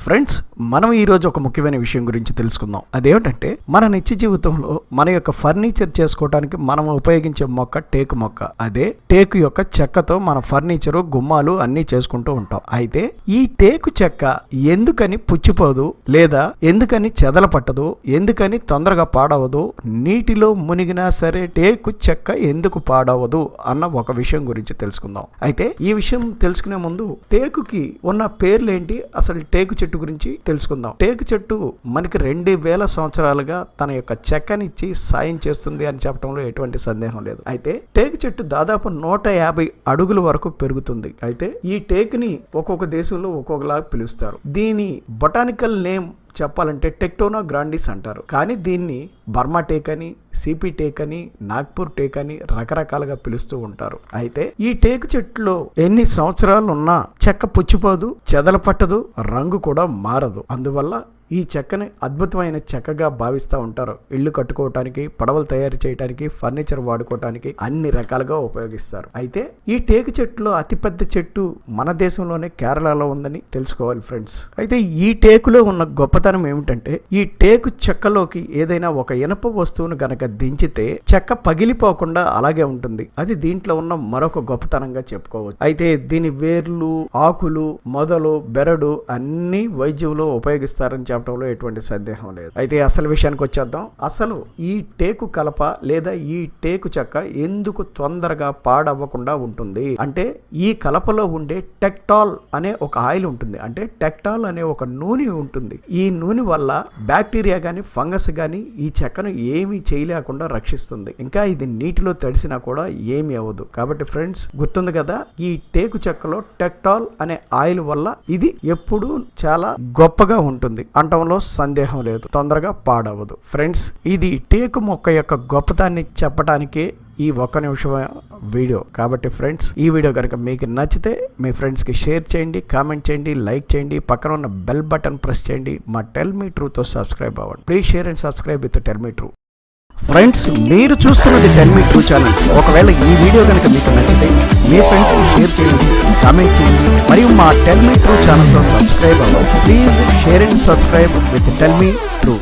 Friends, మనం ఈరోజు ఒక ముఖ్యమైన విషయం గురించి తెలుసుకుందాం. అదేమిటంటే, మన నిత్య జీవితంలో మన యొక్క ఫర్నిచర్ చేసుకోవడానికి మనం ఉపయోగించే మొక్క టేకు మొక్క. అదే టేకు యొక్క చెక్కతో మన ఫర్నిచరు, గుమ్మాలు అన్నీ చేసుకుంటూ ఉంటాం. అయితే ఈ టేకు చెక్క ఎందుకని పుచ్చిపోదు, లేదా ఎందుకని చెదల పట్టదు, ఎందుకని తొందరగా పాడవదు, నీటిలో మునిగినా సరే టేకు చెక్క ఎందుకు పాడవదు అన్న ఒక విషయం గురించి తెలుసుకుందాం. అయితే ఈ విషయం తెలుసుకునే ముందు టేకుకి ఉన్న పేర్లేంటి, అసలు టేకు చెట్టు గురించి తెలుసుకుందాం. టేకు చెట్టు మనకి 2000 సంవత్సరాలుగా తన యొక్క చెక్కనిచ్చి సాయం చేస్తుంది అని చెప్పడంలో ఎటువంటి సందేహం లేదు. అయితే టేకు చెట్టు దాదాపు 150 అడుగుల వరకు పెరుగుతుంది. అయితే ఈ టేకుని ఒక్కొక్క దేశంలో ఒక్కొక్కలా పిలుస్తారు. దీని బొటానికల్ నేమ్ చెప్పాలంటే టెక్టోనా గ్రాండిస్ అంటారు. కానీ దీన్ని బర్మా టేక్ అని, సిపి టేక్ అని, నాగ్పూర్ టేక్ అని రకరకాలుగా పిలుస్తూ ఉంటారు. అయితే ఈ టేకు చెట్టులో ఎన్ని సంవత్సరాలు ఉన్నా చెక్క పుచ్చిపోదు, చెదల పట్టదు, రంగు కూడా మారదు. అందువల్ల ఈ చెక్కని అద్భుతమైన చెక్కగా భావిస్తూ ఉంటారు. ఇళ్ళు కట్టుకోవటానికి, పడవలు తయారు చేయడానికి, ఫర్నిచర్ వాడుకోవటానికి అన్ని రకాలుగా ఉపయోగిస్తారు. అయితే ఈ టేకు చెట్టులో అతిపెద్ద చెట్టు మన దేశంలోనే కేరళలో ఉందని తెలుసుకోవాలి ఫ్రెండ్స్. అయితే ఈ టేకులో ఉన్న గొప్పతనం ఏమిటంటే, ఈ టేకు చెక్కలోకి ఏదైనా ఒక ఇనప వస్తువును గనక దించితే చెక్క పగిలిపోకుండా అలాగే ఉంటుంది. అది దీంట్లో ఉన్న మరొక గొప్పతనంగా చెప్పుకోవచ్చు. అయితే దీని వేర్లు, ఆకులు, మొదలు, బెరడు అన్ని వైద్యంలో ఉపయోగిస్తారని చెప్పడంలో ఎటువంటి సందేహం లేదు. అయితే అసలు విషయానికి వచ్చేద్దాం. అసలు ఈ టేకు కలప లేదా ఈ టేకు చెక్క ఎందుకు తొందరగా పాడవ్వకుండా ఉంటుంది అంటే, ఈ కలపలో ఉండే టెక్టాల్ అనే ఒక ఆయిల్ ఉంటుంది. అంటే టెక్టాల్ అనే ఒక నూనె ఉంటుంది. ఈ నూనె వల్ల బ్యాక్టీరియా గాని, ఫంగస్ గాని ఈ చెక్కను ఏమీ చేయలేకుండా రక్షిస్తుంది. ఇంకా ఇది నీటిలో తడిసినా కూడా ఏమీ అవ్వదు. కాబట్టి ఫ్రెండ్స్, గుర్తుంది కదా, ఈ టేకు చెక్కలో టెక్టాల్ అనే ఆయిల్ వల్ల ఇది ఎప్పుడూ చాలా గొప్పగా ఉంటుంది అంటంలో సందేహం లేదు. తొందరగా పాడవదు. ఫ్రెండ్స్, ఇది టేకు మొక్క యొక్క గొప్పతాన్ని చెప్పడానికి ఈ 1 నిమిషం వీడియో. కాబట్టి ఫ్రెండ్స్, ఈ వీడియో కనుక మీకు నచ్చితే మీ ఫ్రెండ్స్కి షేర్ చేయండి, కామెంట్ చేయండి, లైక్ చేయండి, పక్కన ఉన్న బెల్ బటన్ ప్రెస్ చేయండి. మా టెల్ మీ ట్రూతో సబ్స్క్రైబ్ అవ్వండి. Please share and subscribe with tell me true. Friends, మీరు చూస్తున్నది టెల్ మీ ట్రూ ఛానల్. ఒకవేళ ఈ వీడియో కనుక మీకు నచ్చితే మీ ఫ్రెండ్స్కి షేర్ చేయండి, కామెంట్ చేయండి, మరియు మా టెల్ మీ ట్రూ ఛానల్తో సబ్స్క్రైబ్ అవ్వండి. Please share and subscribe with tell me true.